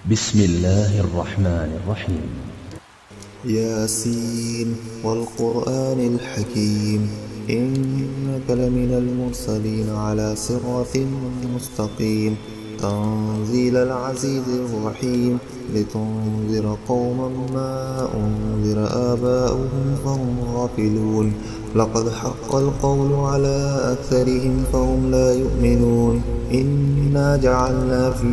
بسم الله الرحمن الرحيم. ياسين والقرآن الحكيم إنك لمن المرسلين على صراط مستقيم تنزيل العزيز الرحيم لتنذر قوما ما أنذر آباؤهم فهم غافلون لقد حق القول على أكثرهم فهم لا يؤمنون إنا جعلنا في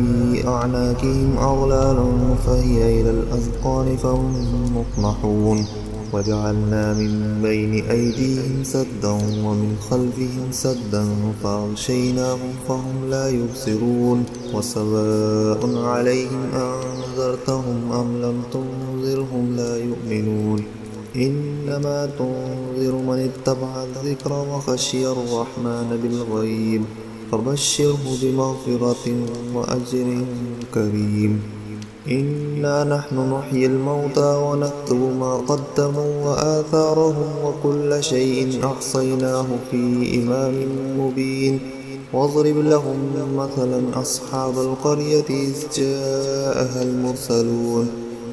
أعناقهم أغلالا فهي إلى الأذقان فهم مقمحون وجعلنا من بين أيديهم سدا ومن خلفهم سدا فأغشيناهم فهم لا يبصرون وسواء عليهم أنذرتهم أم لم تنذرهم لا يؤمنون إنما تنذر من اتبع الذكر وخشي الرحمن بالغيب فبشره بمغفرة وأجر كريم إنا نحن نحيي الموتى ونكتب ما قدموا وآثارهم وكل شيء أحصيناه في إمام مبين واضرب لهم مثلا أصحاب القرية إذ جاءها المرسلون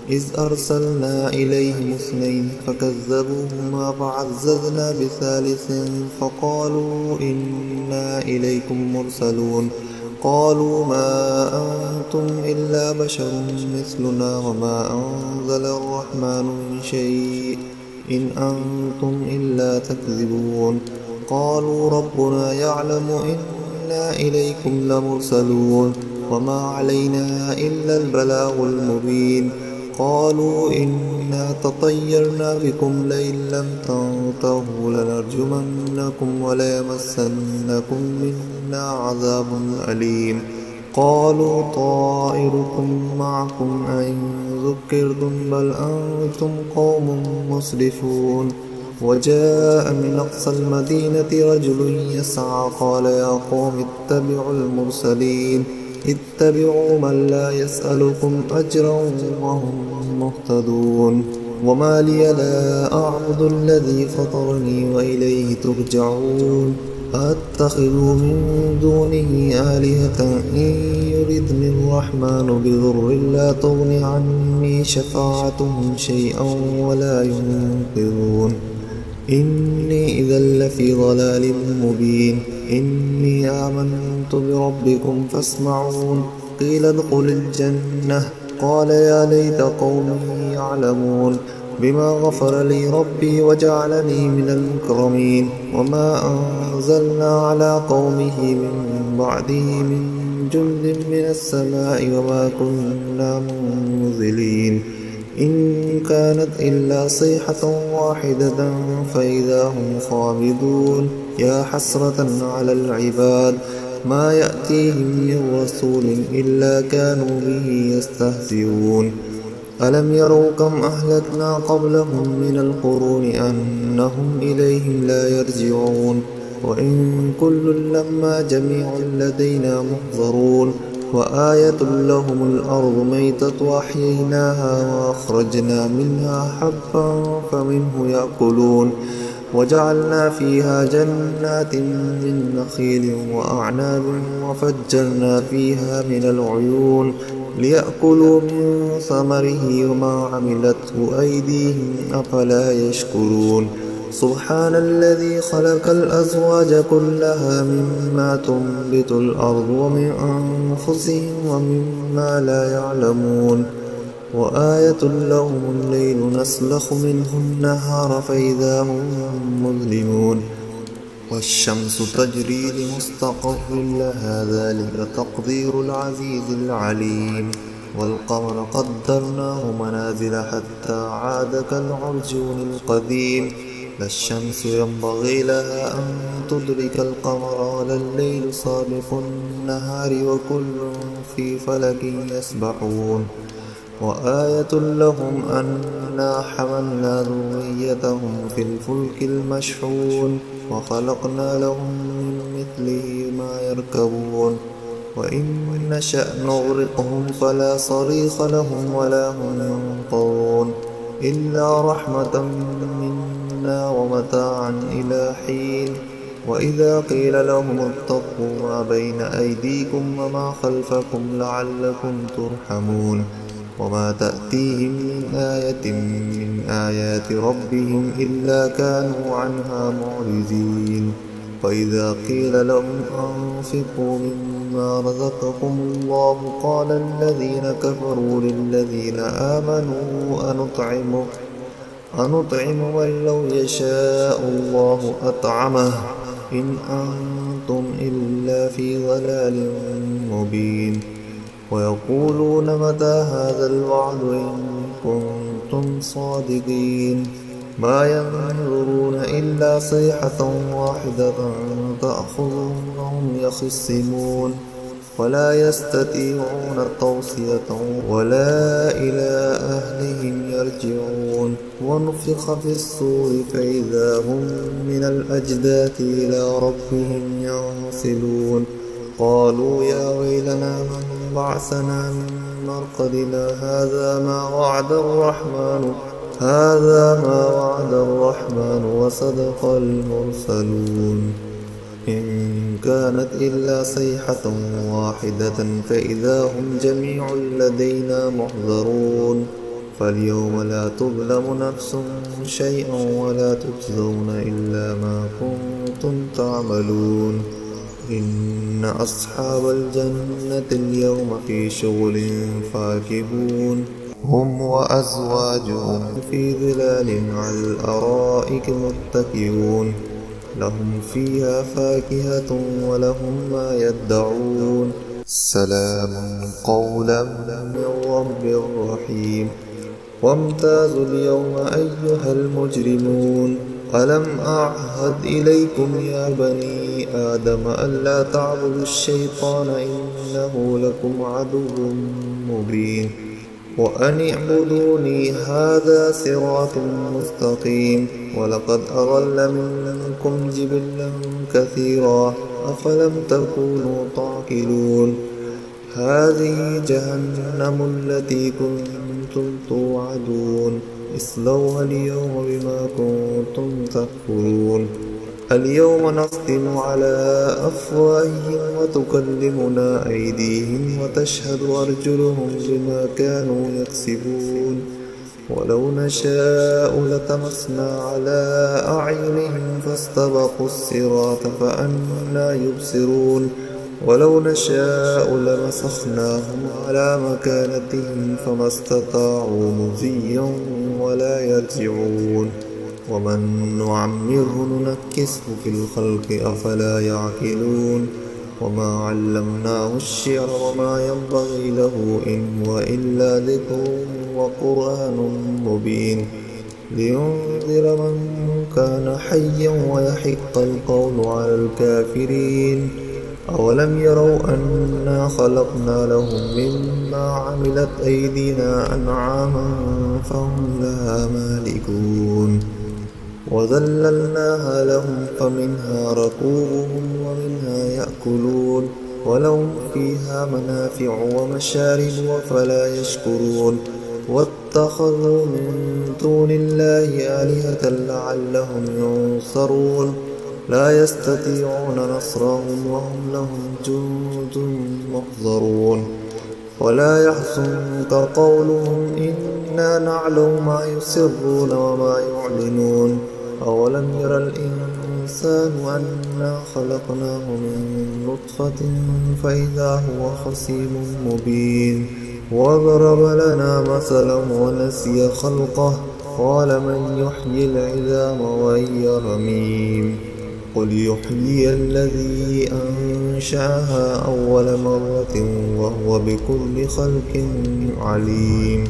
إذ أرسلنا إليهم اثنين فكذبوهما فعززنا بثالث فقالوا إنا إليكم مرسلون قالوا ما أنتم إلا بشر مثلنا وما أنزل الرحمن من شيء إن أنتم إلا تكذبون قالوا ربنا يعلم إنا إليكم لمرسلون وما علينا إلا البلاغ المبين قالوا إنا تطيرنا بكم لئن لم تنتهوا لنرجمنكم وليمسنكم منا عذاب أليم قالوا طائركم معكم أئن ذكرتم بل أنتم قوم مسرفون وجاء من أقصى المدينة رجل يسعى قال يا قوم اتبعوا المرسلين اتبعوا من لا يسألكم أجرا وهم مهتدون وما لي لا أعبد الذي فطرني وإليه ترجعون أتخذ من دونه آلهة إن يردني الرحمن بضر لا تغن عني شفاعتهم شيئا ولا ينقذون إني إذا لفي ضلال مبين إني آمنت بربكم فاسمعون قيل ادخل الجنة قال يا ليت قومي يعلمون بما غفر لي ربي وجعلني من المكرمين وما أنزلنا على قومه من بعده من جند من السماء وما كنا منزلين إن كانت إلا صيحة واحدة فإذا هم خامدون يا حسرة على العباد ما يأتيهم من رسول إلا كانوا به يستهزئون ألم يروا كم أهلكنا قبلهم من القرون أنهم إليهم لا يرجعون وإن كل لما جميع لدينا محضرون وآية لهم الأرض ميتة وأحييناها وأخرجنا منها حبا فمنه يأكلون وجعلنا فيها جنات من نخيل وأعناب وفجرنا فيها من العيون ليأكلوا من ثمره وما عملته أيديهم أفلا يشكرون سبحان الذي خلق الأزواج كلها مما تنبت الأرض ومن أنفسهم ومما لا يعلمون وآية لهم الليل نسلخ منه النهار فإذا هم مظلمون والشمس تجري لمستقر لها ذلك تقدير العزيز العليم والقمر قدرناه منازل حتى عاد كالعرجون القديم لا الشمس ينبغي لها أن تدرك القمر ولا الليل سابق النهار وكل في فلك يسبحون وآية لهم أنا حملنا ذريتهم في الفلك المشحون وخلقنا لهم من مثله ما يركبون وإن نشأ نغرقهم فلا صريخ لهم ولا هم ينقذون إلا رحمة منا ومتاعا إلى حين وإذا قيل لهم اتقوا ما بين أيديكم وما خلفكم لعلكم ترحمون وما تأتيهم من آية من آيات ربهم إلا كانوا عنها معرضين وإذا قيل لهم أنفقوا مما رزقكم الله قال الذين كفروا للذين آمنوا أنطعم من لو يشاء الله أطعمه إن أنتم إلا في ضلال مبين ويقولون متى هذا الوعد إن كنتم صادقين ما ينظرون إلا صيحة واحدة تأخذهم وهم يخصمون ولا يستطيعون توصية ولا إلى أهلهم يرجعون ونفخ في الصور فإذا هم من الأجداث إلى ربهم ينسلون قالوا يا ويلنا من بعثنا من مرقدنا هذا ما وعد الرحمن وصدق المرسلون إن كانت إلا صيحة واحدة فإذا هم جميع لدينا محضرون فاليوم لا تظلم نفس شيئا ولا تجزون إلا ما كنتم تعملون إن أصحاب الجنة اليوم في شغل فاكهون هم وأزواجهم في ظلال على الأرائك متكئون لهم فيها فاكهة ولهم ما يدعون سلام قولا من رب رحيم وامتازوا اليوم أيها المجرمون ألم أعهد إليكم يا بني آدم ألا تعبدوا الشيطان إنه لكم عدو مبين وأن اعبدوني هذا صراط مستقيم ولقد أضل منكم جبلا كثيرا أفلم تكونوا تعقلون هذه جهنم التي كنتم توعدون اصلوها اليوم بما كنتم تكفرون اليوم نختم على أفواههم وتكلمنا أيديهم وتشهد أرجلهم بما كانوا يكسبون ولو نشاء لطمسنا على أعينهم فاستبقوا الصراط فأنى يبصرون ولو نشاء لمسخناهم على مكانتهم فما استطاعوا مضيا ولا يرجعون ومن نعمره ننكسه في الخلق أفلا يعقلون وما علمناه الشعر وما ينبغي له إن هو إلا ذكر وقرآن مبين لينذر من كان حيا ويحق القول على الكافرين أولم يروا أنا خلقنا لهم مما عملت أيدينا أنعاما فهم لها مالكون وذللناها لهم فمنها ركوبهم ومنها يأكلون ولهم فيها منافع ومشارب وفلا يشكرون واتخذوا من دون الله آلهة لعلهم ينصرون لا يستطيعون نصرهم وهم لهم جند محضرون ولا يحزنك قولهم إنا نعلم ما يسرون وما يعلنون أولم ير الإنسان أنا خلقناه من نطفة فإذا هو خصيم مبين وضرب لنا مثلا ونسي خلقه قال من يحيي العظام وهي رميم قل يحيي الذي أنشأها أول مرة وهو بكل خلق عليم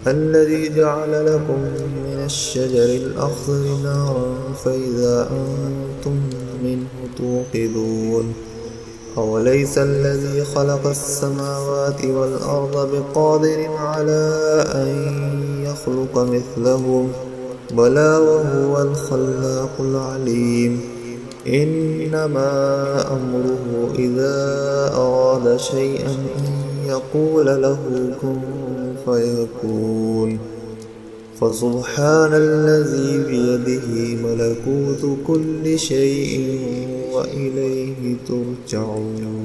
الذي جعل لكم من الشجر الأخضر نارا فإذا أنتم منه توقدون أوليس الذي خلق السماوات والأرض بقادر على أن يخلق مثلهم بلى وهو الخلاق العليم إنما أمره إذا أراد شيئا أن يقول له كن فيكون فسبحان الذي بيده ملكوت كل شيء وإليه ترجعون.